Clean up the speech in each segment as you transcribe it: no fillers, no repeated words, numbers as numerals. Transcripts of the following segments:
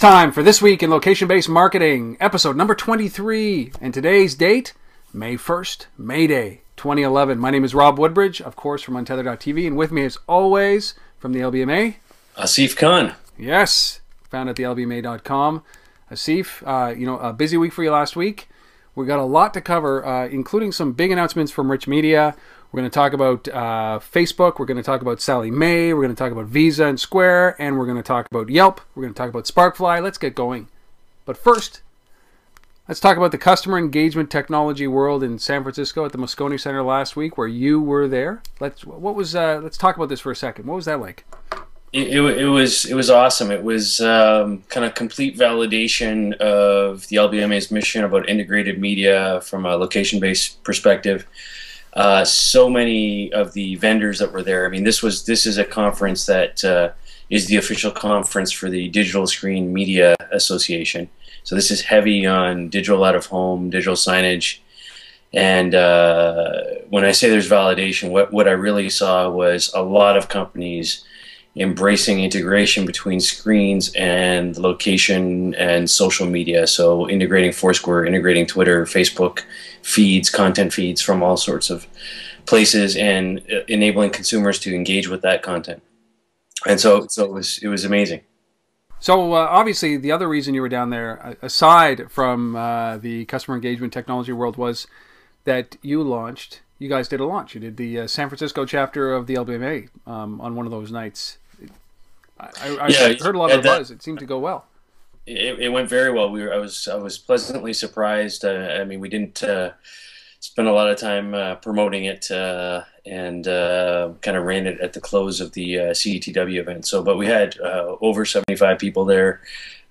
time for This Week in Location-Based Marketing, episode number 23. And today's date, May 1st, May Day, 2011. My name is Rob Woodbridge, of course, from Untether.tv. And with me, as always, from the LBMA, Asif Khan. Yes, found at the LBMA.com. Asif, a busy week for you last week. We got a lot to cover, including some big announcements from Rich Media. We're going to talk about Facebook. We're going to talk about Sally Mae. We're going to talk about Visa and Square. And we're going to talk about Yelp. We're going to talk about Sparkfly. Let's get going. But first, let's talk about the customer engagement technology world in San Francisco at the Moscone Center last week, where you were there. Let's talk about this for a second. What was that like? It was awesome. It was kind of complete validation of the LBMA's mission about integrated media from a location-based perspective. So many of the vendors that were there. I mean, this is a conference that is the official conference for the Digital Screen Media Association. So this is heavy on digital out of home, digital signage. And when I say there's validation, what I really saw was a lot of companies embracing integration between screens and location and social media. So integrating Foursquare, integrating Twitter, Facebook feeds, content feeds from all sorts of places, and enabling consumers to engage with that content. And so it was amazing. So obviously the other reason you were down there, aside from the customer engagement technology world, was that you guys did a launch. You did the San Francisco chapter of the LBMA on one of those nights. I heard a lot of the buzz. It seemed to go well. It went very well. I was pleasantly surprised. I mean, we didn't spend a lot of time promoting it and kind of ran it at the close of the CETW event. But we had over 75 people there.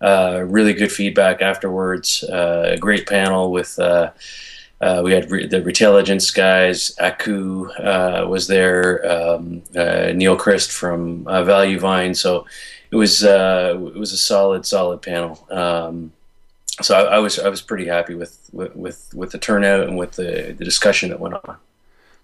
Really good feedback afterwards. A great panel with. We had the Retailligence guys. Aku was there. Neil Christ from Value Vine. So it was a solid panel. So I was pretty happy with the turnout and with the discussion that went on.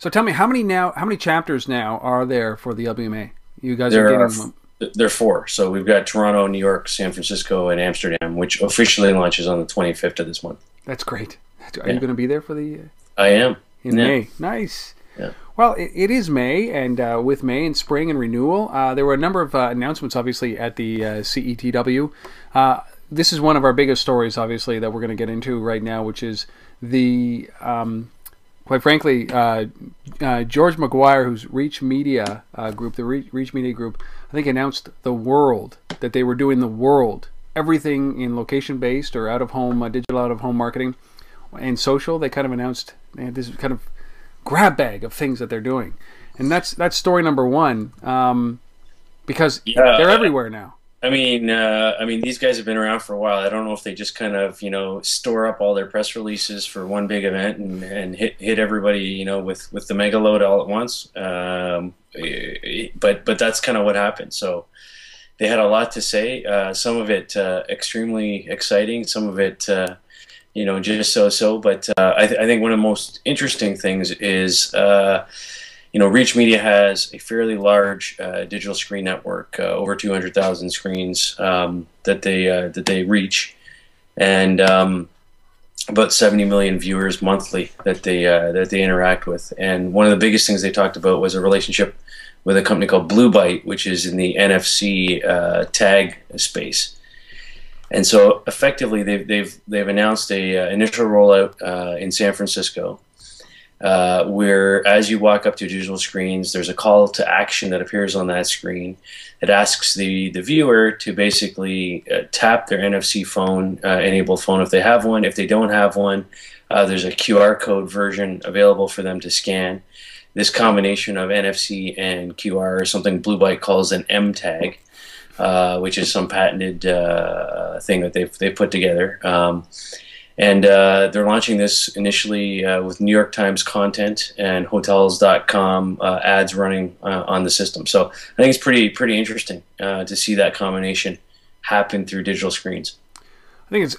So tell me, how many chapters now are there for the LBMA? You guys are getting them. There are 4. So we've got Toronto, New York, San Francisco, and Amsterdam, which officially launches on the 25th of this month. That's great. Are you going to be there for the? I am. In May. Nice. Yeah. Well, it is May, and with May and spring and renewal, there were a number of announcements, obviously, at the CETW. This is one of our biggest stories, obviously, that we're going to get into right now, which is the, quite frankly, George McGuire, who's Reach Media Group, the Reach Media Group, I think announced that they were doing the world, everything in location-based or out-of-home, digital out-of-home marketing and social. They kind of announced this kind of grab bag of things that they're doing, and that's story number one, because they're everywhere now. I mean, these guys have been around for a while. I don't know if they just kind of store up all their press releases for one big event and hit everybody with the mega load all at once. But that's kind of what happened. So they had a lot to say. Some of it extremely exciting. Some of it just so. But I think one of the most interesting things is, Reach Media has a fairly large digital screen network, over 200,000 screens that they reach, and about 70 million viewers monthly that they interact with. And one of the biggest things they talked about was a relationship with a company called Blue Byte, which is in the NFC tag space. And so effectively, they've announced a initial rollout in San Francisco, where as you walk up to digital screens, there's a call to action that appears on that screen. It asks the viewer to basically tap their NFC phone, enabled phone if they have one. If they don't have one, there's a QR code version available for them to scan. This combination of NFC and QR is something Blue Byte calls an M tag. Which is some patented thing that they've put together, and they're launching this initially with New York Times content and Hotels.com ads running on the system. So I think it's pretty interesting to see that combination happen through digital screens. I think it's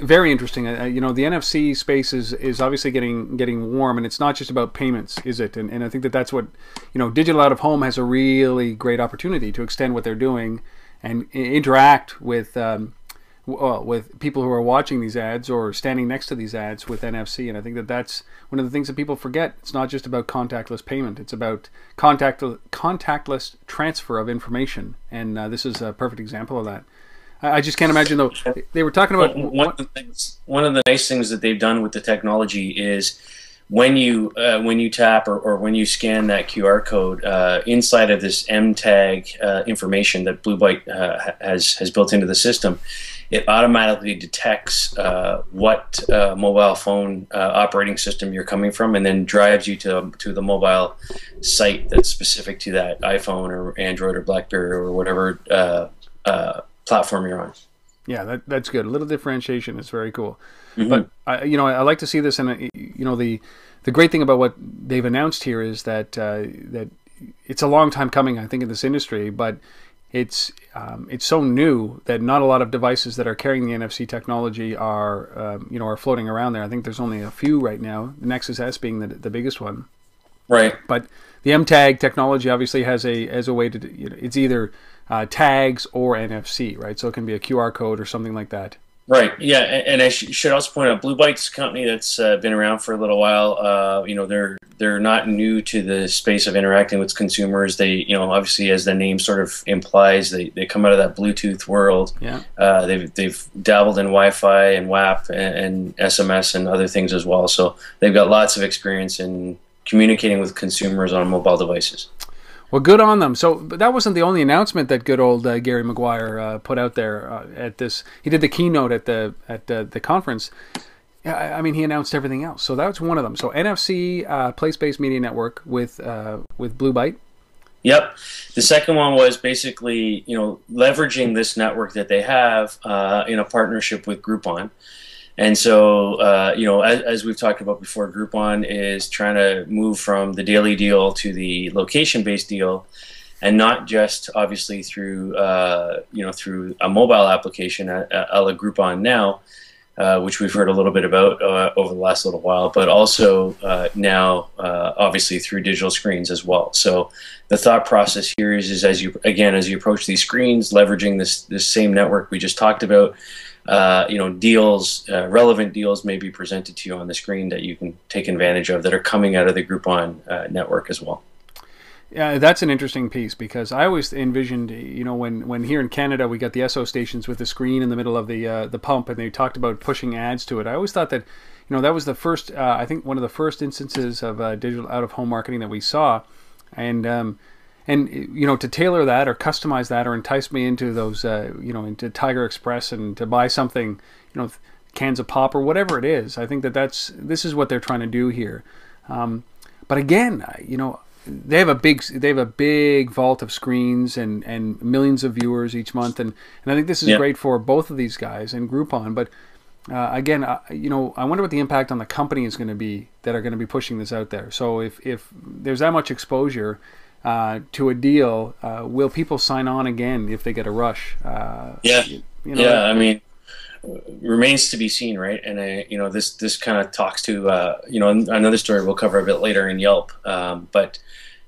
very interesting. The NFC space is obviously getting warm, and it's not just about payments, is it? And I think that's what digital out of home has a really great opportunity to extend what they're doing and interact with well, with people who are watching these ads or standing next to these ads with NFC. And I think that that's one of the things that people forget. It's not just about contactless payment. It's about contactless transfer of information. And this is a perfect example of that. I just can't imagine, though. They were talking about one of the nice things that they've done with the technology is when you tap or when you scan that QR code inside of this M tag information that Blue Byte has built into the system, it automatically detects what mobile phone operating system you're coming from, and then drives you to the mobile site that's specific to that iPhone or Android or BlackBerry or whatever platform you're on. Yeah, that's good. A little differentiation is very cool. But I like to see this, and the great thing about what they've announced here is that that it's a long time coming, I think, in this industry, but it's so new that not a lot of devices that are carrying the NFC technology are are floating around there. I think there's only a few right now. The Nexus S being the biggest one. Right. But the M tag technology obviously has a way to it's either tags or NFC, right? So it can be a QR code or something like that. Right. Yeah, and I should also point out, Blue Byte's a company that's been around for a little while. They're not new to the space of interacting with consumers. They, obviously, as the name sort of implies, they come out of that Bluetooth world. Yeah. They've dabbled in Wi-Fi and WAP and SMS and other things as well. So they've got lots of experience in communicating with consumers on mobile devices. Well, good on them. So, but that wasn't the only announcement that good old Gary Maguire put out there at this. He did the keynote at the conference. Yeah, I mean, he announced everything else. So that's one of them. So NFC place-based media network with Blue Byte. Yep. The second one was basically leveraging this network that they have in a partnership with Groupon. And so, as we've talked about before, Groupon is trying to move from the daily deal to the location-based deal, and not just obviously through through a mobile application a la Groupon now, which we've heard a little bit about over the last little while, but also now obviously through digital screens as well. So the thought process here is as you approach these screens, leveraging this same network we just talked about. Relevant deals may be presented to you on the screen that you can take advantage of that are coming out of the Groupon network as well. Yeah, that's an interesting piece, because I always envisioned, when here in Canada we got the SO stations with the screen in the middle of the pump, and they talked about pushing ads to it. I always thought that, that was the first, I think one of the first instances of digital out-of-home marketing that we saw, and to tailor that or customize that or entice me into those, into Tiger Express and to buy something, cans of pop or whatever it is. I think this is what they're trying to do here. But again, they have a big vault of screens and millions of viewers each month, and I think this is great for both of these guys and Groupon. But again, I wonder what the impact on the company is going to be that are going to be pushing this out there. So if there's that much exposure to a deal, will people sign on again if they get a rush? I mean, remains to be seen, right? And this kind of talks to another story we'll cover a bit later in Yelp. But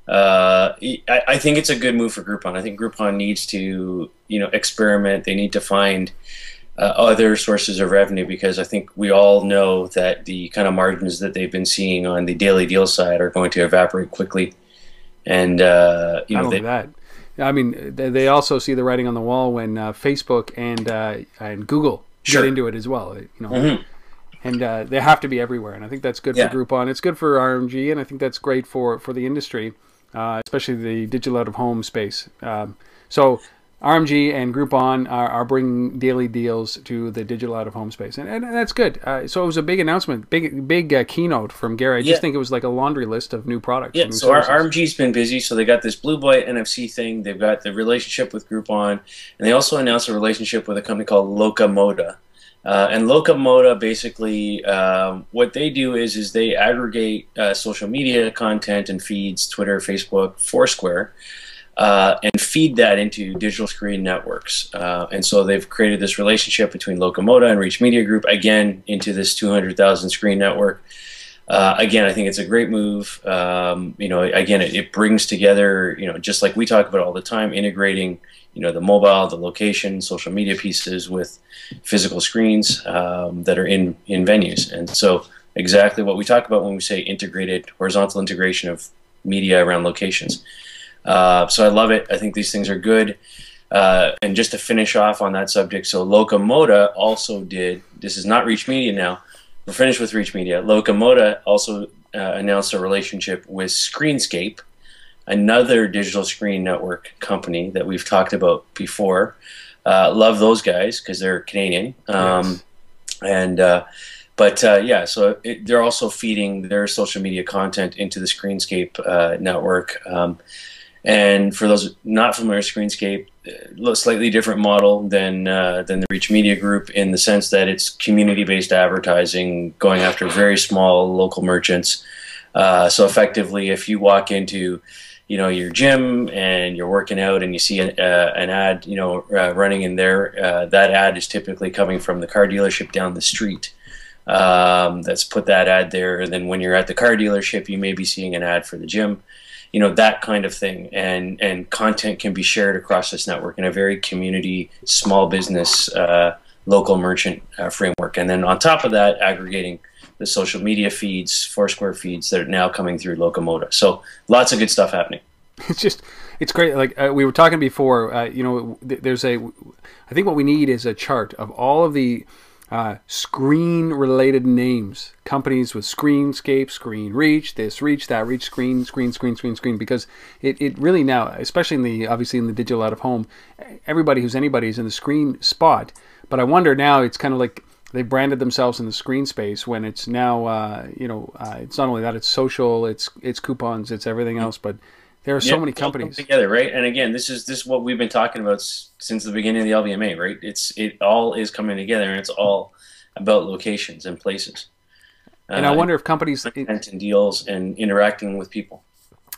I think it's a good move for Groupon. I think Groupon needs to experiment. They need to find other sources of revenue, because I think we all know that the kind of margins that they've been seeing on the daily deal side are going to evaporate quickly. And not only that, I mean, they also see the writing on the wall when Facebook and Google get into it as well. And they have to be everywhere. And I think that's good for Groupon. It's good for RMG, and I think that's great for the industry, especially the digital out of home space. So RMG and Groupon are bringing daily deals to the digital out of home space, and that's good. So it was a big announcement, big keynote from Gary. I just think it was like a laundry list of new products. Yeah, so RMG's been busy. So they got this Blue Byte NFC thing. They've got the relationship with Groupon, and they also announced a relationship with a company called Locomoda. And Locomoda basically, what they do is they aggregate social media content and feeds, Twitter, Facebook, Foursquare, and feed that into digital screen networks. And so they've created this relationship between Locomoda and Reach Media Group, again, into this 200,000 screen network. Again, I think it's a great move. You know, again, it brings together, you know, just like we talk about all the time, integrating, you know, the mobile, the location, social media pieces with physical screens that are in venues. And so exactly what we talk about when we say integrated, horizontal integration of media around locations. So I love it. I think these things are good. And just to finish off on that subject, so Locomoda also did, this is not Reach Media now, we're finished with Reach Media. Locomoda also announced a relationship with Screenscape, another digital screen network company that we've talked about before. Love those guys because they're Canadian. Yes. And yeah, so they're also feeding their social media content into the Screenscape network. And for those not familiar with Screenscape, a slightly different model than the Reach Media Group in the sense that it's community-based advertising going after very small local merchants. So effectively, if you walk into, you know, your gym and you're working out and you see an ad, you know, running in there, that ad is typically coming from the car dealership down the street. That's put that ad there. And then when you're at the car dealership, you may be seeing an ad for the gym. You know, that kind of thing, and content can be shared across this network in a very community, small business, local merchant framework. And then on top of that, aggregating the social media feeds, Foursquare feeds that are now coming through Locomoda. So lots of good stuff happening. It's great. Like we were talking before, you know, I think what we need is a chart of all of the screen-related names, companies with Screenscape, Screen Reach, this Reach, that Reach, screen, because it really now, especially in the obviously in the digital out of home, everybody who's anybody is in the screen spot. But I wonder now, it's kind of like they branded themselves in the screen space when it's now, you know, it's not only that, it's social, it's coupons, it's everything else, but there are so many companies together, right? And again, this is what we've been talking about since the beginning of the LBMA, right? It all is coming together, and it's all about locations and places. And I wonder if companies and deals and interacting with people.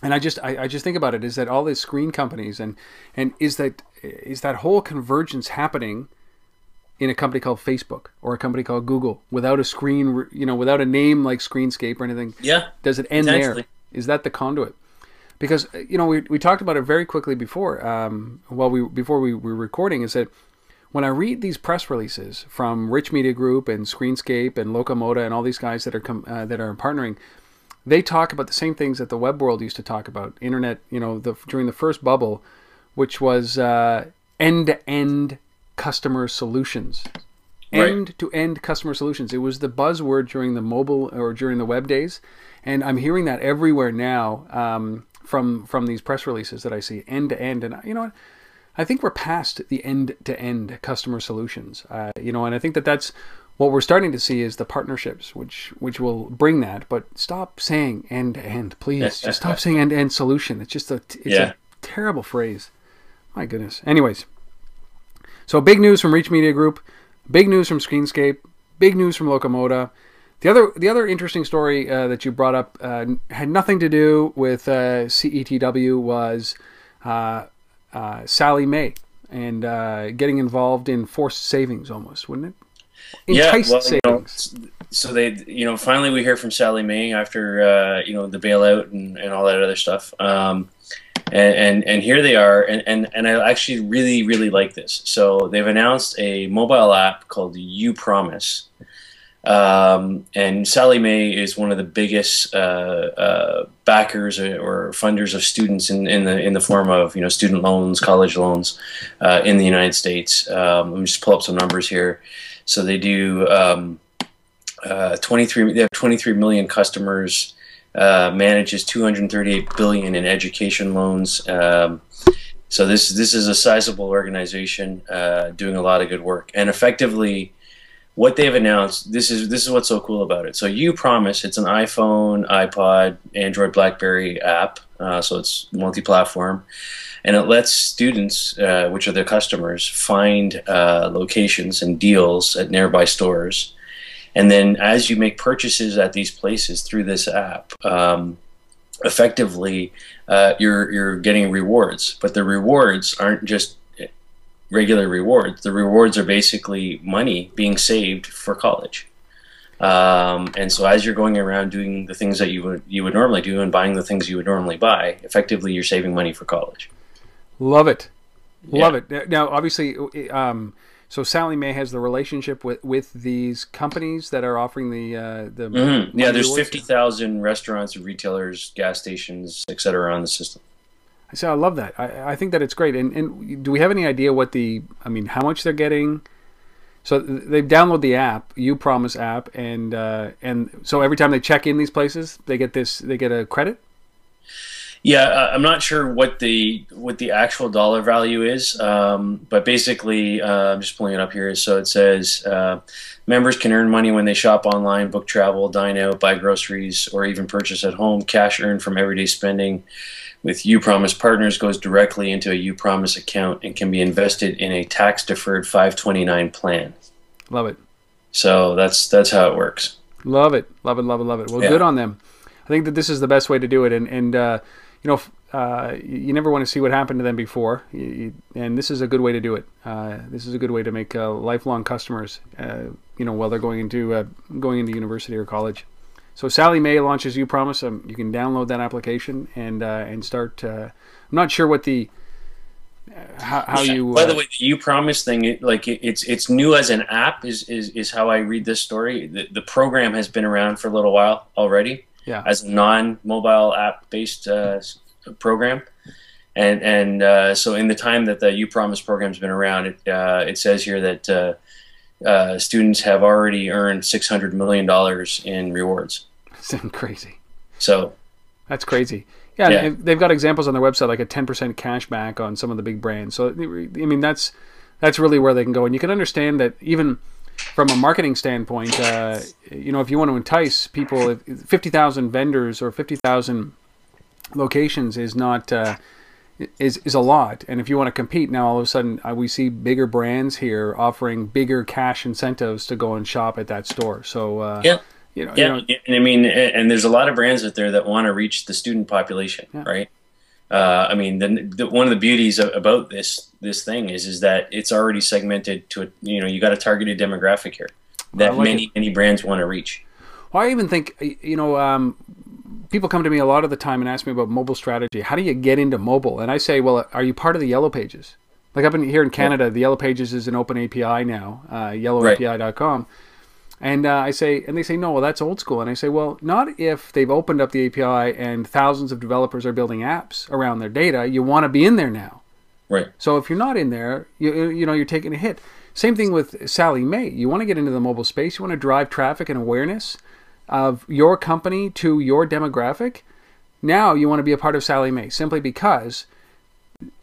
And I just think about it, is that all these screen companies and is that whole convergence happening in a company called Facebook or a company called Google without a screen, you know, without a name like Screenscape or anything? Yeah. Does it end there? Is that the conduit? Because, you know, we talked about it very quickly before, before we were recording, is that when I read these press releases from Rich Media Group and Screenscape and Locomoda and all these guys that are partnering, they talk about the same things that the web world used to talk about. Internet, you know, during the first bubble, which was end-to-end customer solutions. Right. End-to-end customer solutions. It was the buzzword during the mobile or during the web days, and I'm hearing that everywhere now. From these press releases that I see, end to end, and you know what, I think we're past the end to end customer solutions. You know, and I think that's what we're starting to see is the partnerships, which will bring that. But stop saying end to end, please. Just stop saying end to end solution. It's just a terrible phrase. My goodness. Anyways, so big news from Reach Media Group, big news from Screenscape, big news from Locomoda. The other interesting story that you brought up had nothing to do with CETW, was Sally May and getting involved in forced savings, almost, wouldn't it? Enticed savings. You know, so they, you know, finally we hear from Sally May after you know, the bailout and all that other stuff. And here they are, and I actually really like this. So they've announced a mobile app called You Promise. And Sally May is one of the biggest backers or funders of students in the form of, you know, student loans, college loans in the United States. Let me just pull up some numbers here. So they do 23 million customers, manages 238 billion in education loans. So this is a sizable organization doing a lot of good work, and effectively, what they've announced, this is what's so cool about it. So You Promise, it's an iPhone, iPod, Android, BlackBerry app, so it's multi-platform, and it lets students, which are their customers, find locations and deals at nearby stores, and then as you make purchases at these places through this app, effectively you're getting rewards, but the rewards aren't just regular rewards. The rewards are basically money being saved for college. And so as you're going around doing the things that you would normally do and buying the things you would normally buy, effectively you're saving money for college. Love it. Love Yeah. it. Now, obviously, so Sally Mae has the relationship with these companies that are offering the Yeah, money there's rewards. 50,000 restaurants, retailers, gas stations, et cetera, on the system. So I love that. I think that it's great. And do we have any idea how much they're getting? So they download the app, You Promise app, and so every time they check in these places, they get a credit. Yeah, I'm not sure what the actual dollar value is, but basically, I'm just pulling it up here. So it says members can earn money when they shop online, book travel, dine out, buy groceries, or even purchase at home. Cash earned from everyday spending with UPromise partners goes directly into a UPromise account and can be invested in a tax-deferred 529 plan. Love it. So that's how it works. Love it. Love it. Love it. Love it. Well, Yeah. good on them. I think that this is the best way to do it, and you never want to see what happened to them before, and this is a good way to do it. This is a good way to make lifelong customers, while they're going into university or college. So Sally Mae launches You Promise. You can download that application and start. I'm not sure what the how you. By the way, the You Promise thing, it's new as an app is how I read this story. The program has been around for a little while already. Yeah. As a non-mobile app-based program, and so in the time that the You Promise program's been around, it says here that students have already earned $600 million in rewards. It's crazy. So that's crazy. Yeah, yeah. and they've got examples on their website, like a 10% cash back on some of the big brands. So I mean, that's really where they can go, and you can understand that even from a marketing standpoint, if you want to entice people, 50,000 vendors or 50,000 locations is not is a lot. And if you want to compete, now all of a sudden we see bigger brands here offering bigger cash incentives to go and shop at that store. So yeah. And I mean, and there's a lot of brands out there that want to reach the student population, yeah. Right? I mean, one of the beauties about this thing is that it's already segmented to you got a targeted demographic here that many brands want to reach. Well, I even think people come to me a lot of the time and ask me about mobile strategy. How do you get into mobile? And I say, well, are you part of the Yellow Pages? Like up here in Canada, the Yellow Pages is an open API now, yellowapi.com. And they say, no, well, that's old school. And I say, well, not if they've opened up the API and thousands of developers are building apps around their data. You want to be in there now. Right. So if you're not in there, you're taking a hit. Same thing with Sally Mae. You want to get into the mobile space. You want to drive traffic and awareness of your company to your demographic. Now you want to be a part of Sally Mae simply because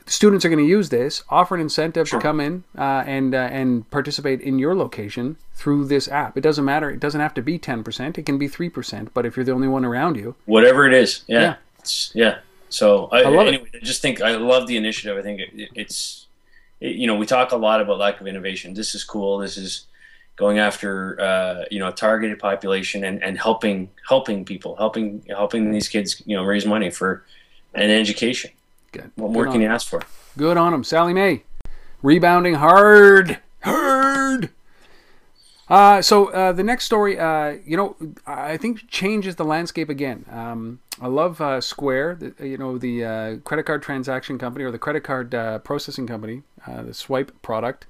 students are going to use this, offer an incentive to come in and participate in your location through this app. It doesn't matter. It doesn't have to be 10%. It can be 3%. But if you're the only one around you, whatever it is, yeah. So I love it. I just think I love the initiative. I think we talk a lot about lack of innovation. This is cool. This is going after a targeted population and helping people, helping these kids raise money for an education. Good. What more can you ask for? Good on them. Sally Mae, rebounding hard. So the next story, I think changes the landscape again. I love Square, the credit card transaction company or the credit card processing company, the Swipe product.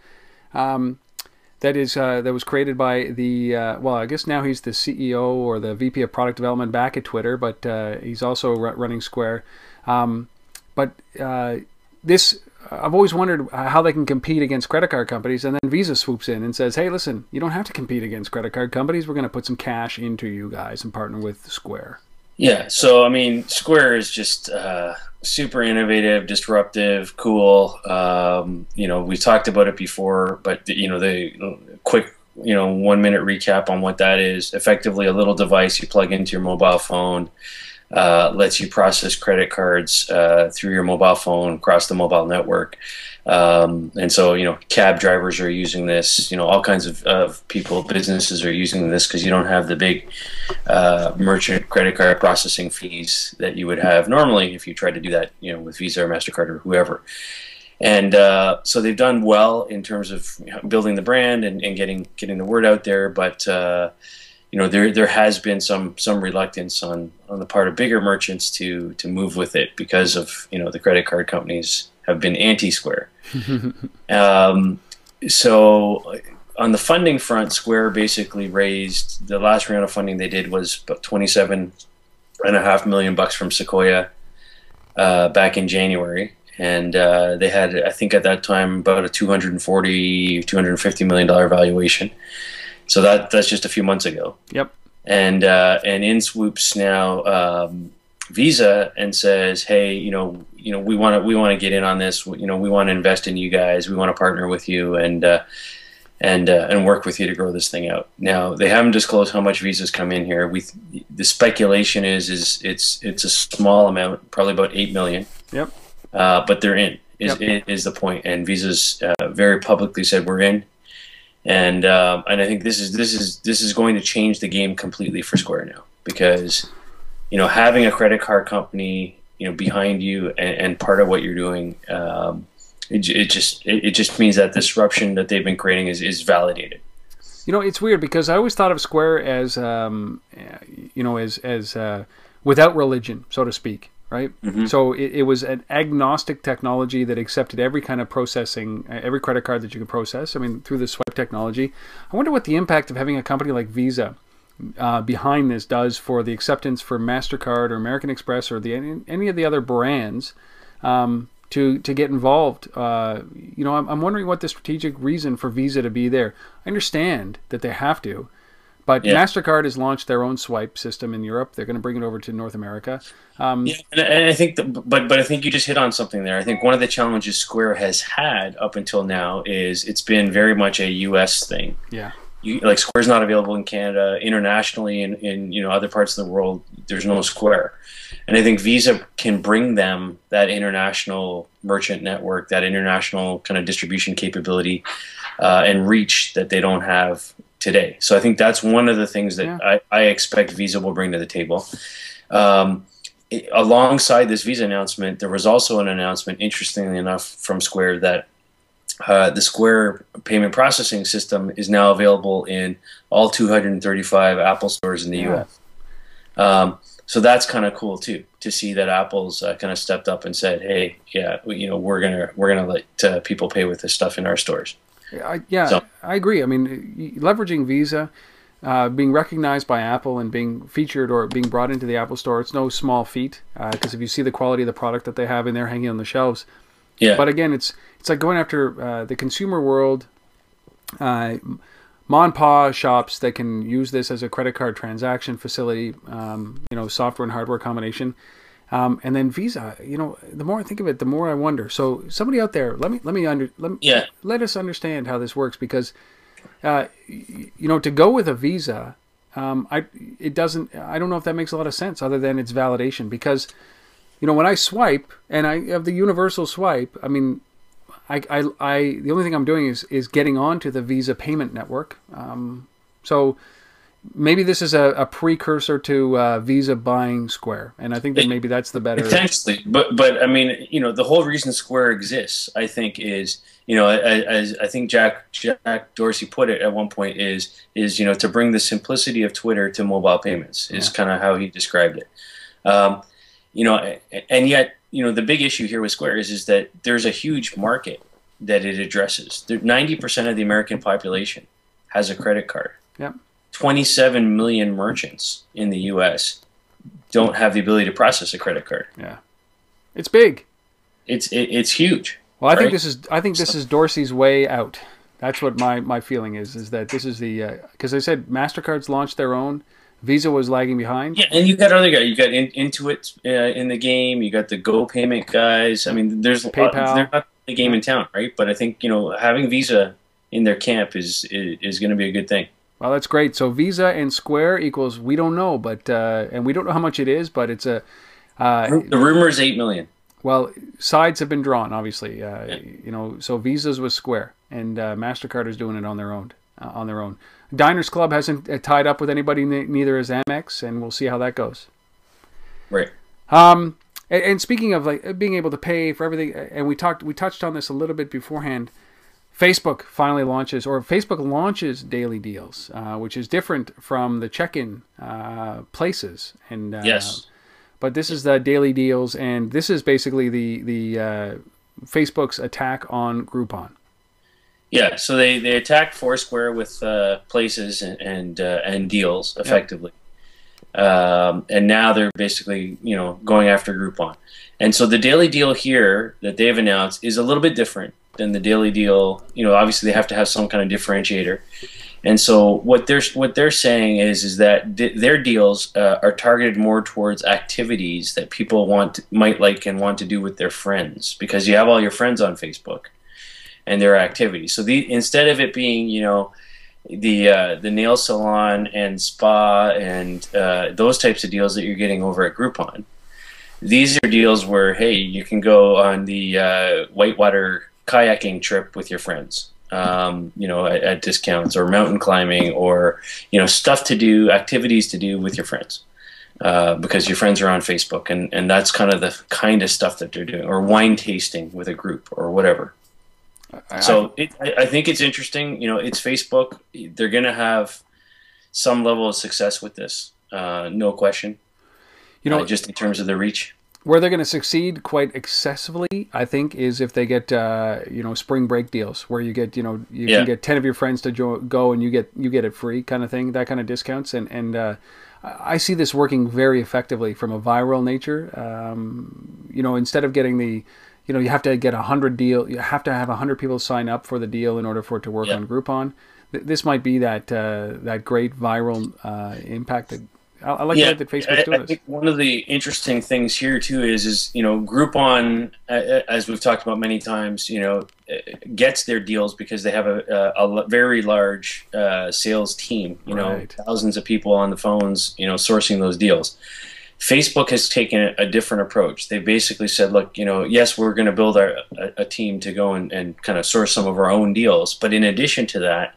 That was created by I guess now he's the CEO or the VP of product development back at Twitter, but he's also running Square. But I've always wondered how they can compete against credit card companies, and then Visa swoops in and says, hey, listen, you don't have to compete against credit card companies. We're going to put some cash into you guys and partner with Square. Yeah, so I mean, Square is just super innovative, disruptive, cool. We talked about it before, but the quick 1 minute recap on what that is. Effectively, a little device you plug into your mobile phone, lets you process credit cards through your mobile phone across the mobile network. And so, cab drivers are using this, all kinds of people, businesses are using this because you don't have the big merchant credit card processing fees that you would have normally if you tried to do that, with Visa or MasterCard or whoever. And so they've done well in terms of building the brand and getting the word out there. But, there has been some reluctance on the part of bigger merchants to move with it because of the credit card companies have been anti-Square. So on the funding front, Square basically raised, the last round of funding they did was about $27.5 million from Sequoia back in January. And they had, I think at that time, about a $250 million valuation. So that's just a few months ago. Yep. And in swoops now Visa and says, hey, we want to get in on this. We want to invest in you guys. We want to partner with you and work with you to grow this thing out. Now they haven't disclosed how much Visa's come in here. The speculation is it's a small amount, probably about 8 million. Yep. But they're in. Is the point. And Visa's very publicly said we're in. And I think this is going to change the game completely for Square now, because having a credit card company behind you and part of what you're doing, it just means that disruption that they've been creating is validated. It's weird because I always thought of Square as without religion, so to speak. Right? Mm-hmm. So it was an agnostic technology that accepted every kind of processing, every credit card that you could process. I mean, through the swipe technology. I wonder what the impact of having a company like Visa behind this does for the acceptance for MasterCard or American Express or any of the other brands to get involved. I'm wondering what the strategic reason for Visa to be there. I understand that they have to. But MasterCard has launched their own swipe system in Europe. They're going to bring it over to North America. And I think, but I think you just hit on something there. I think one of the challenges Square has had up until now is it's been very much a U.S. thing. Yeah. Like Square's not available in Canada, internationally, in other parts of the world. There's no Square, and I think Visa can bring them that international merchant network, that international kind of distribution capability, and reach that they don't have today. So I think that's one of the things that I expect Visa will bring to the table. Alongside this Visa announcement, there was also an announcement, interestingly enough, from Square that the Square payment processing system is now available in all 235 Apple stores in the U.S. So that's kind of cool too, to see that Apple's kind of stepped up and said, "Hey, we're gonna let people pay with this stuff in our stores." I agree. I mean, leveraging Visa, being recognized by Apple and being featured or being brought into the Apple Store, it's no small feat, because if you see the quality of the product that they have in there hanging on the shelves. Yeah. But again, it's like going after the consumer world, mom and pa shops that can use this as a credit card transaction facility, software and hardware combination. And then Visa, the more I think of it, the more I wonder. So somebody out there, let us understand how this works, because to go with a Visa, I don't know if that makes a lot of sense other than its validation, because when I swipe and I have the universal swipe, I mean, the only thing I'm doing is getting onto the Visa payment network. So maybe this is a precursor to Visa buying Square, and I think that maybe that's the better. Potentially, but I mean, the whole reason Square exists, I think, is as I think Jack Dorsey put it at one point, is to bring the simplicity of Twitter to mobile payments. Is kind of how he described it. And yet, the big issue here with Square is that there's a huge market that it addresses. 90% of the American population has a credit card. Yep. 27 million merchants in the U.S. don't have the ability to process a credit card. Yeah, it's big. It's huge. Well, I think this is Dorsey's way out. That's what my feeling is that this is the because I said MasterCard's launched their own. Visa was lagging behind. Yeah, and you got other guys. You got Intuit in the game. You got the Go Payment guys. I mean, there's PayPal. They're not the game in town, right? But I think having Visa in their camp is going to be a good thing. Well, that's great. So Visa and Square equals we don't know, but and we don't know how much it is, but it's a. The rumor is 8 million. Well, sides have been drawn, obviously. So Visa's with Square, and MasterCard is doing it on their own. Diners Club hasn't tied up with anybody, neither has Amex, and we'll see how that goes. Right. And speaking of being able to pay for everything, and we touched on this a little bit beforehand. Facebook finally launches, or Facebook launches daily deals, which is different from the check-in places. And Yes. but this is the daily deals, and this is basically the Facebook's attack on Groupon. Yeah, so they attacked Foursquare with places and deals effectively, and now they're basically going after Groupon. And so the daily deal here that they've announced is a little bit different than the daily deal. Obviously they have to have some kind of differentiator. And so what they're saying is that their deals are targeted more towards activities that people might like and want to do with their friends, because you have all your friends on Facebook and their activities. So instead of it being the nail salon and spa and those types of deals that you're getting over at Groupon, these are deals where, hey, you can go on the whitewater kayaking trip with your friends, at discounts, or mountain climbing, or stuff to do, activities to do with your friends, because your friends are on Facebook, and that's kind of stuff that they're doing, or wine tasting with a group or whatever. So I think it's interesting. It's Facebook. They're going to have some level of success with this, no question. Just in terms of the reach. Where they're going to succeed quite excessively, I think, is if they get spring break deals where you get can get 10 of your friends to go and you get it free kind of thing, that kind of discounts, and I see this working very effectively from a viral nature. Instead of getting the you have to get 100 deal, you have to have 100 people sign up for the deal in order for it to work on Groupon. This might be that great viral impact that. I like the way that Facebook's doing this. I think one of the interesting things here too is Groupon, as we've talked about many times, gets their deals because they have a very large sales team. Right. Thousands of people on the phones, sourcing those deals. Facebook has taken a different approach. They basically said, look, yes, we're going to build a team to go and kind of source some of our own deals, but in addition to that,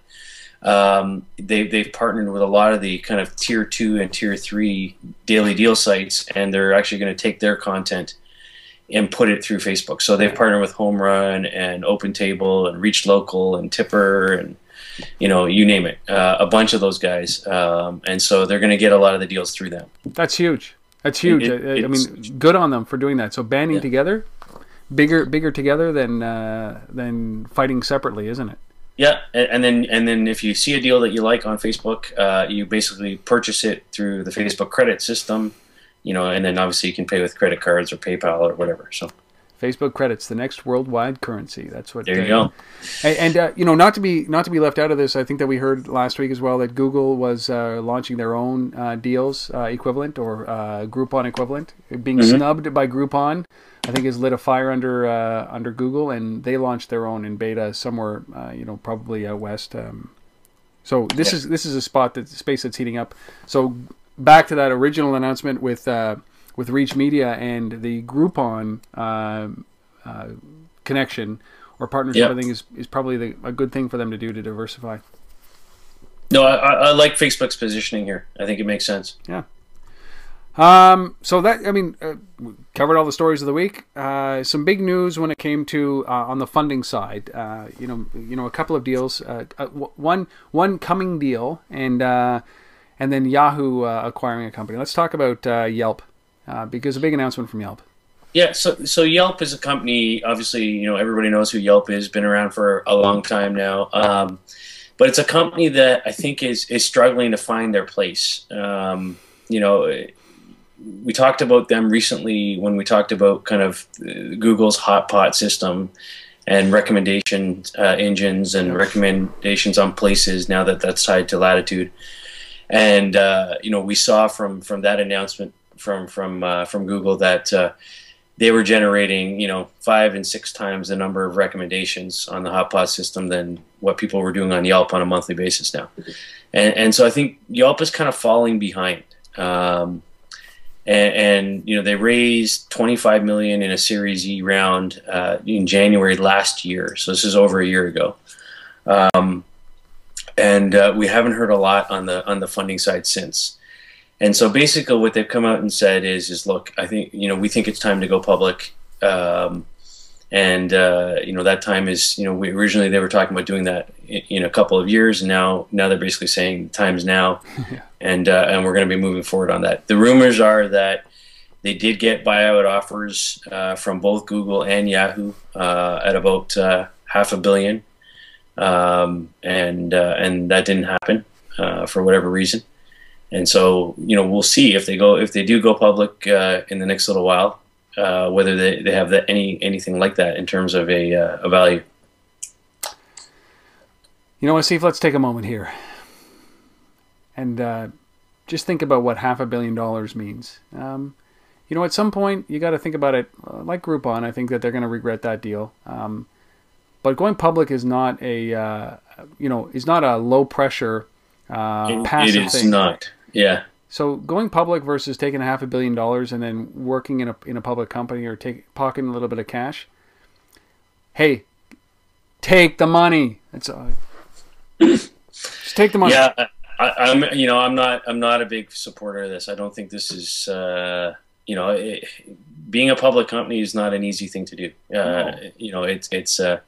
they've partnered with a lot of the kind of tier 2 and tier 3 daily deal sites, and they're actually going to take their content and put it through Facebook. So they've partnered with Home Run and OpenTable and Reach Local and Tipper and you name it, a bunch of those guys, and so they're going to get a lot of the deals through them. That's huge. That's huge. I mean, good on them for doing that. So banding together, bigger together than fighting separately, isn't it? Yeah, and then if you see a deal that you like on Facebook, you basically purchase it through the Facebook credit system, and then obviously you can pay with credit cards or PayPal or whatever. So Facebook credits, the next worldwide currency. That's what. There you go. And not to be left out of this, I think that we heard last week as well that Google was launching their own deals equivalent, or Groupon equivalent. Being snubbed by Groupon, I think, has lit a fire under Google, and they launched their own in beta somewhere, probably out west. So this is a space that's heating up. So back to that original announcement with Reach Media and the Groupon connection or partnership, I think is probably a good thing for them to do to diversify. No, I like Facebook's positioning here. I think it makes sense. Yeah. So that, we covered all the stories of the week. Some big news when it came to on the funding side. A couple of deals. One coming deal, and then Yahoo acquiring a company. Let's talk about YELP, because a big announcement from YELP. Yeah, so Yelp is a company. Obviously, everybody knows who Yelp is. Been around for a long time now. But it's a company that I think is struggling to find their place. We talked about them recently when we talked about kind of Google's hot pot system and recommendation engines and recommendations on places, now that that's tied to latitude. And we saw from that announcement from Google that they were generating 5 and 6 times the number of recommendations on the hot pot system than what people were doing on Yelp on a monthly basis now. And so I think Yelp is kind of falling behind. And they raised $25 million in a Series E round in January last year. So this is over a year ago, and we haven't heard a lot on the funding side since. And so basically, what they've come out and said is look, I think we think it's time to go public, and And that time is, we originally they were talking about doing that in a couple of years, and now they're basically saying time's now, Yeah. and we're going to be moving forward on that. The rumors are that they did get buyout offers from both Google and Yahoo at about $500 million, and that didn't happen for whatever reason. And so we'll see if they do go public in the next little while. Whether they have anything like that in terms of a value. You know what, Steve? Let's take a moment here and just think about what $500 million means. At some point you got to think about it. Like Groupon, I think that they're going to regret that deal. But going public is not a low pressure passive It is thing. not. Yeah. So going public versus taking $500 million and then working in a public company or pocketing a little bit of cash. Hey, take the money. That's all. Just take the money. Yeah, I'm not a big supporter of this. I don't think this is being a public company is not an easy thing to do. It's a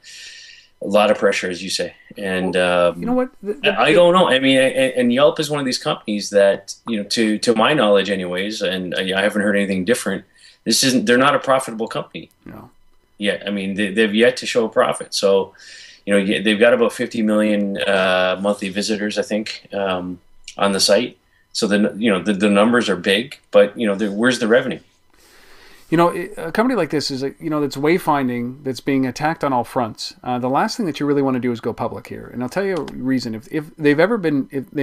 lot of pressure, as you say, and you know what? I don't know. I mean, and Yelp is one of these companies that, to my knowledge, anyways, and I haven't heard anything different. They're not a profitable company. No. Yeah, I mean, they've yet to show a profit. So, they've got about 50 million monthly visitors, I think, on the site. So the numbers are big, but where's the revenue? A company like this is, that's wayfinding, that's being attacked on all fronts. The last thing that you really want to do is go public here. And I'll tell you a reason. If they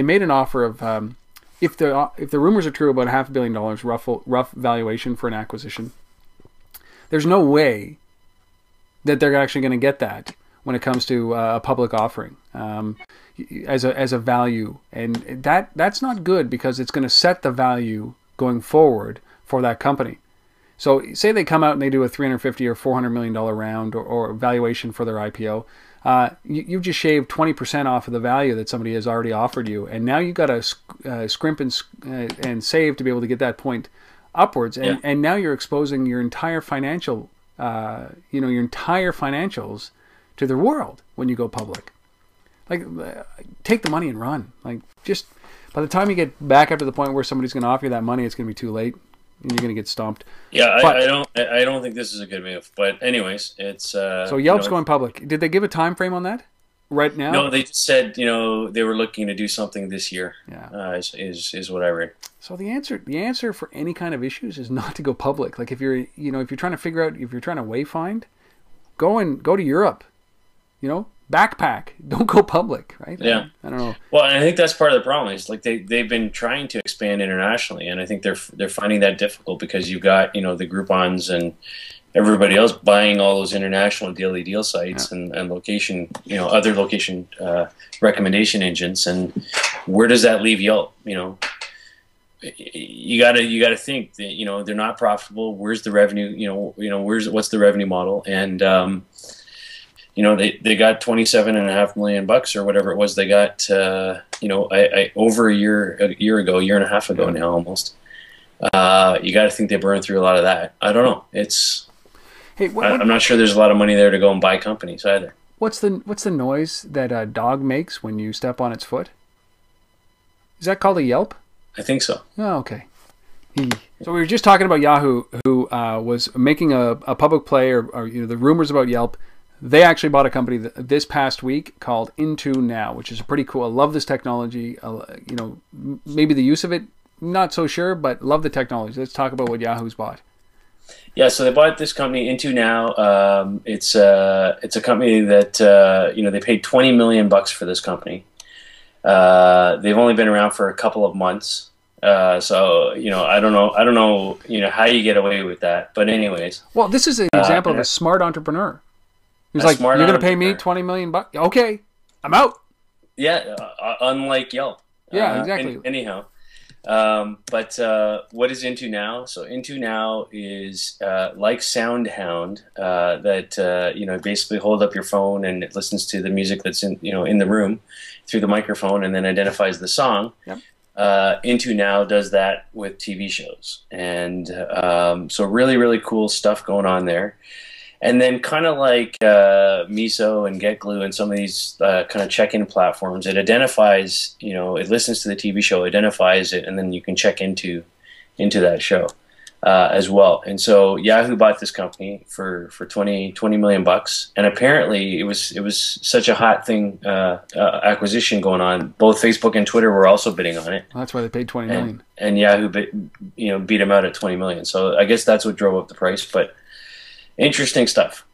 made an offer of, if the rumors are true about $500 million rough valuation for an acquisition, there's no way that they're actually going to get that when it comes to a public offering as a value. And that's not good, because it's going to set the value going forward for that company. So say they come out and they do a $350 or $400 million round or valuation for their IPO. You've just shaved 20% off of the value that somebody has already offered you. And now you've got to scrimp and save to be able to get that point upwards. And now you're exposing your entire financials to the world when you go public. Like, take the money and run. Like, just by the time you get back up to the point where somebody's going to offer you that money, it's going to be too late. And you're going to get stomped. Yeah, I don't think this is a good move. But anyways, it's so Yelp's going public. Did they give a time frame on that? Right now? No, they just said they were looking to do something this year. Yeah, is what I read. So the answer for any kind of issues is not to go public. Like if you're trying to figure out, if you're trying to wayfind, go to Europe. Backpack. Don't go public, right? Yeah. I don't know. Well, and I think that's part of the problem. Is like they've been trying to expand internationally, and I think they're finding that difficult, because you've got the Groupons and everybody else buying all those international daily deal sites and location other location recommendation engines, and where does that leave Yelp? You gotta think that they're not profitable. Where's the revenue? What's the revenue model? And they got $27.5 million or whatever it was they got, over a year ago, a year and a half ago now almost. You got to think they burned through a lot of that. I don't know. I'm not sure there's a lot of money there to go and buy companies either. What's the noise that a dog makes when you step on its foot? Is that called a yelp? I think so. Oh, okay. So we were just talking about Yahoo, who was making a public play, or the rumors about Yelp. They actually bought a company this past week called Into Now, which is pretty cool. I love this technology. Maybe the use of it, not so sure, but love the technology. Let's talk about what Yahoo's bought. Yeah, so they bought this company Into Now. It's a company that they paid $20 million for this company. They've only been around for a couple of months. So I don't know how you get away with that. But anyways, well, this is an example of a smart entrepreneur. He's like, you're going to pay me $20 million? Okay, I'm out. Yeah, unlike Yelp. Yeah, exactly. Anyhow, but what is Into Now? So Into Now is like SoundHound, that basically hold up your phone and it listens to the music that's in the room through the microphone and then identifies the song. Yep. Into Now does that with TV shows, and so really, really cool stuff going on there. And then kind of like Miso and GetGlue and some of these kind of check-in platforms, it identifies, it listens to the TV show, identifies it, and then you can check into that show as well. And so Yahoo bought this company for 20 million bucks, and apparently it was such a hot thing, acquisition going on. Both Facebook and Twitter were also bidding on it. Well, that's why they paid 20 million. And Yahoo beat them out at 20 million. So I guess that's what drove up the price, but interesting stuff.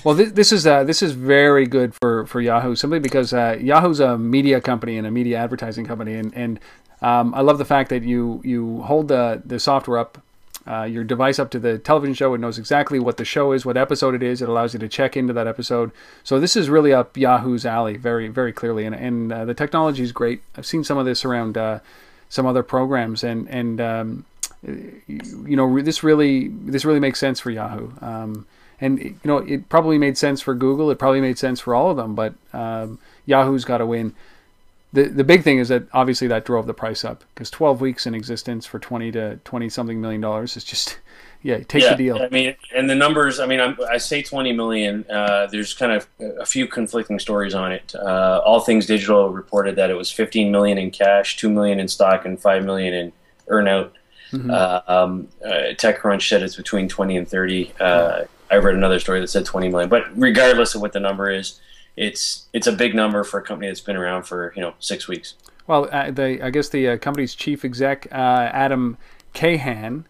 Well, this is very good for Yahoo, simply because Yahoo's a media company and a media advertising company, and I love the fact that you hold the software up, your device up to the television show. It knows exactly what the show is, what episode it is. It allows you to check into that episode. So this is really up Yahoo's alley, very, very clearly, and the technology is great. I've seen some of this around some other programs, and this really makes sense for Yahoo. And it probably made sense for Google. It probably made sense for all of them, but Yahoo's got to win. The big thing is that obviously that drove the price up, because 12 weeks in existence for $20 to 20 something million is just, take the deal. I mean, and the numbers, I say 20 million, there's kind of a few conflicting stories on it. All Things Digital reported that it was 15 million in cash, 2 million in stock, and 5 million in earnout. TechCrunch said it's between 20 and 30. I read another story that said 20 million, but regardless of what the number is, it's a big number for a company that's been around for 6 weeks. Well, I guess the company's chief exec, Adam Cahan,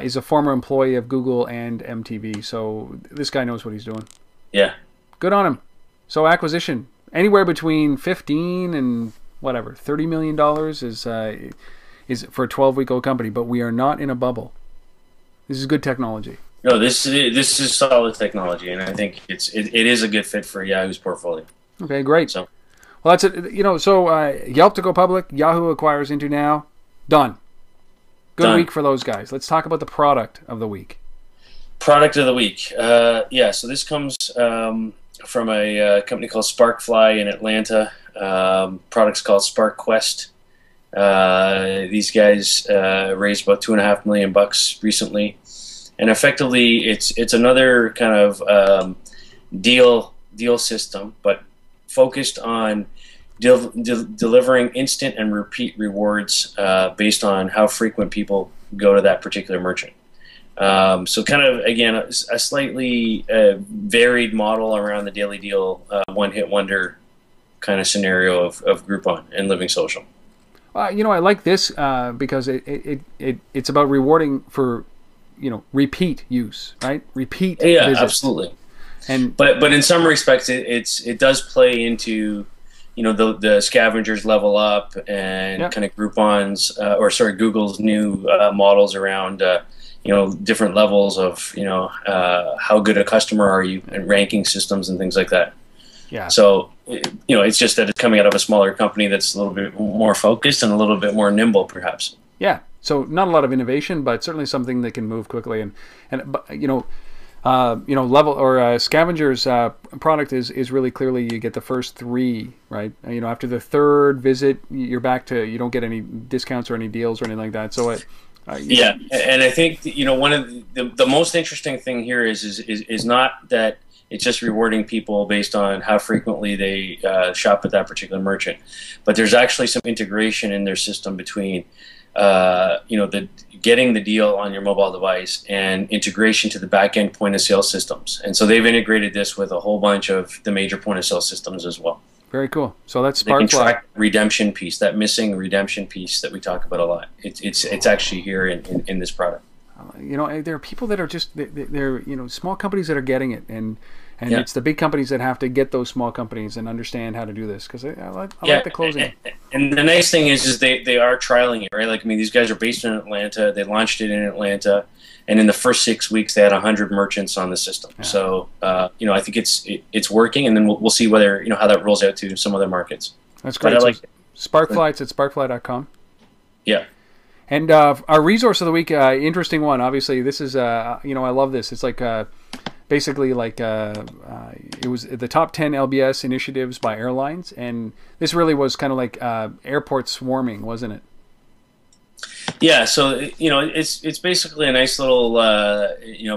is a former employee of Google and MTV, so this guy knows what he's doing. Yeah, good on him. So acquisition anywhere between 15 and whatever $30 million is for a 12-week-old company, but we are not in a bubble. This is good technology. No, this is solid technology, and I think it is a good fit for Yahoo's portfolio. Okay, great. So, well, that's it. So Yelp to go public, Yahoo acquires Into Now, done. Good week for those guys. Let's talk about the product of the week. Product of the week. So this comes from a company called Sparkfly in Atlanta. Product's called SparkQuest. These guys raised about $2.5 million recently. And effectively, it's another kind of deal system, but focused on delivering instant and repeat rewards based on how frequent people go to that particular merchant. So kind of, again, a slightly varied model around the daily deal, one-hit wonder kind of scenario of Groupon and Living Social. I like this because it's about rewarding for repeat use, right? Repeat visits. Absolutely. But in some respects, it does play into the scavengers level up and kind of Groupon's Google's new models around different levels of how good a customer are you, and ranking systems and things like that. Yeah. So it's just that it's coming out of a smaller company that's a little bit more focused and a little bit more nimble, perhaps. Yeah. So not a lot of innovation, but certainly something that can move quickly. Level or Scavenger's product is really clearly you get the first 3, right? After the 3rd visit, you're back to, you don't get any discounts or any deals or anything like that. So and I think one of the most interesting thing here is not that it's just rewarding people based on how frequently they shop at that particular merchant, but there's actually some integration in their system between getting the deal on your mobile device and integration to the back-end point-of-sale systems. And so they've integrated this with a whole bunch of the major point-of-sale systems as well. Very cool. So that's Sparkfly. They can track redemption piece, that missing redemption piece that we talk about a lot. It's actually here in this product. There are people that are just they're small companies that are getting it, and it's the big companies that have to get those small companies and understand how to do this, because I like the closing. And the nice thing is they are trialing it, right? Like, these guys are based in Atlanta. They launched it in Atlanta, and in the first 6 weeks they had 100 merchants on the system. Yeah. So I think it's working, and then we'll see whether how that rolls out to some other markets. That's great. But I like it. Sparkfly. It's at sparkfly.com. Yeah. And our resource of the week, interesting one. Obviously, this is I love this. It's like basically like it was the top 10 LBS initiatives by airlines, and this really was kind of like airport swarming, wasn't it? Yeah, so it's basically a nice little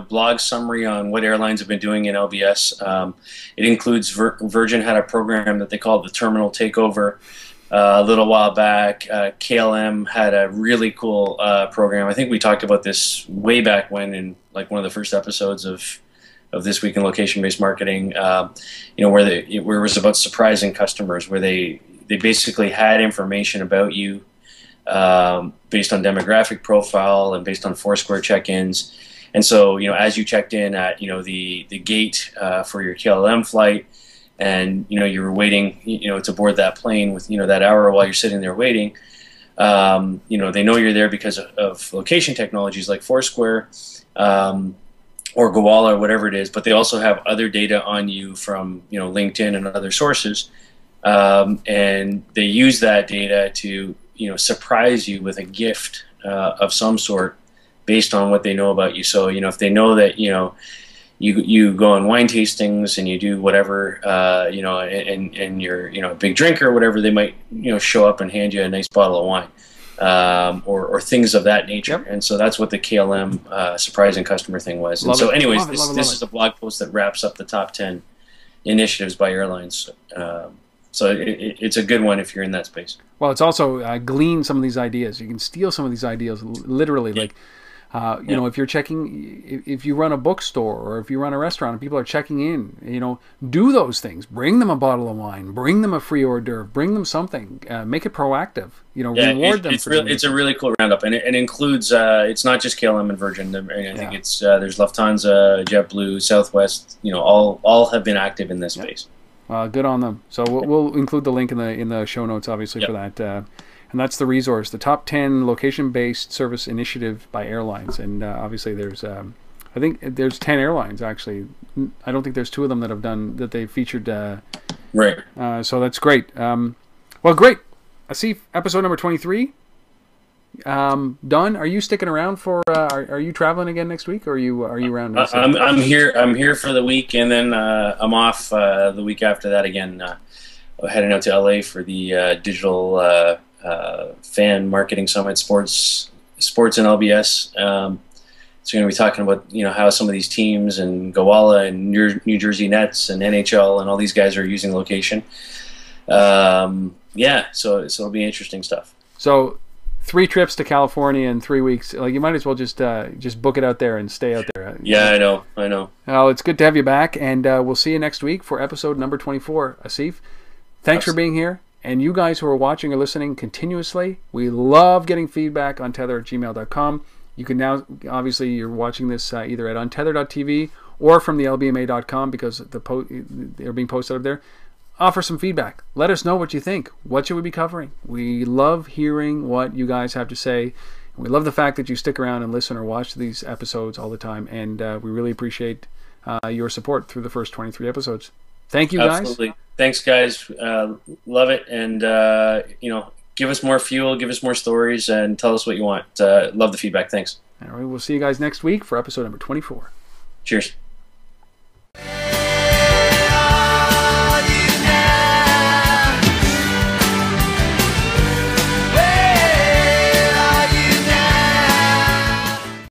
blog summary on what airlines have been doing in LBS. It includes Virgin had a program that they called the Terminal Takeover a little while back. KLM had a really cool program. I think we talked about this way back when in like one of the first episodes of This Week in Location-Based Marketing. Where it was about surprising customers, where they basically had information about you. Based on demographic profile and based on Foursquare check-ins, and so as you checked in at the gate for your KLM flight, and you were waiting to board that plane with that hour while you're sitting there waiting, they know you're there because of location technologies like Foursquare or Gowalla or whatever it is, but they also have other data on you from LinkedIn and other sources, and they use that data to surprise you with a gift of some sort based on what they know about you. So, if they know that, you go on wine tastings and you do whatever, and you're, a big drinker or whatever, they might, show up and hand you a nice bottle of wine, or things of that nature. Yep. And so that's what the KLM surprising customer thing was. And so anyways, this is a blog post that wraps up the top 10 initiatives by airlines. So it's a good one if you're in that space. Well, it's also glean some of these ideas. You can steal some of these ideas literally. Yeah. Like, if you're checking, if you run a bookstore or if you run a restaurant and people are checking in, do those things. Bring them a bottle of wine. Bring them a free hors d'oeuvre. Bring them something. Make it proactive. Reward them. It's a really cool roundup, and it includes. It's not just KLM and Virgin. I think it's there's Lufthansa, JetBlue, Southwest. All have been active in this space. Good on them. So we'll include the link in the show notes, obviously, for that. And that's the resource, the top 10 location-based service initiative by airlines. And obviously, there's I think there's 10 airlines actually. I don't think there's 2 of them that they featured. Right. So that's great. Well, great. Asif, episode number 23. Don, are you sticking around for? Are you traveling again next week, or are you around? I'm here. I'm here for the week, and then I'm off the week after that again. Heading out to LA for the digital fan marketing summit, sports in LBS. So we're going to be talking about how some of these teams and Gowalla and New Jersey Nets and NHL and all these guys are using location. So it'll be interesting stuff. So 3 trips to California in 3 weeks. Like, you might as well just book it out there and stay out there. Yeah, I know. Well, it's good to have you back, and we'll see you next week for episode number 24. Asif, thanks for being here. And you guys who are watching or listening continuously, we love getting feedback on tether@gmail.com. You can now, obviously, you're watching this either at untether.tv or from the lbma.com because they're being posted up there. Offer some feedback. Let us know what you think. What should we be covering? We love hearing what you guys have to say. We love the fact that you stick around and listen or watch these episodes all the time. And we really appreciate your support through the first 23 episodes. Thank you, guys. Absolutely. Thanks, guys. Love it. And, give us more fuel, give us more stories, and tell us what you want. Love the feedback. Thanks. All right, we'll see you guys next week for episode number 24. Cheers.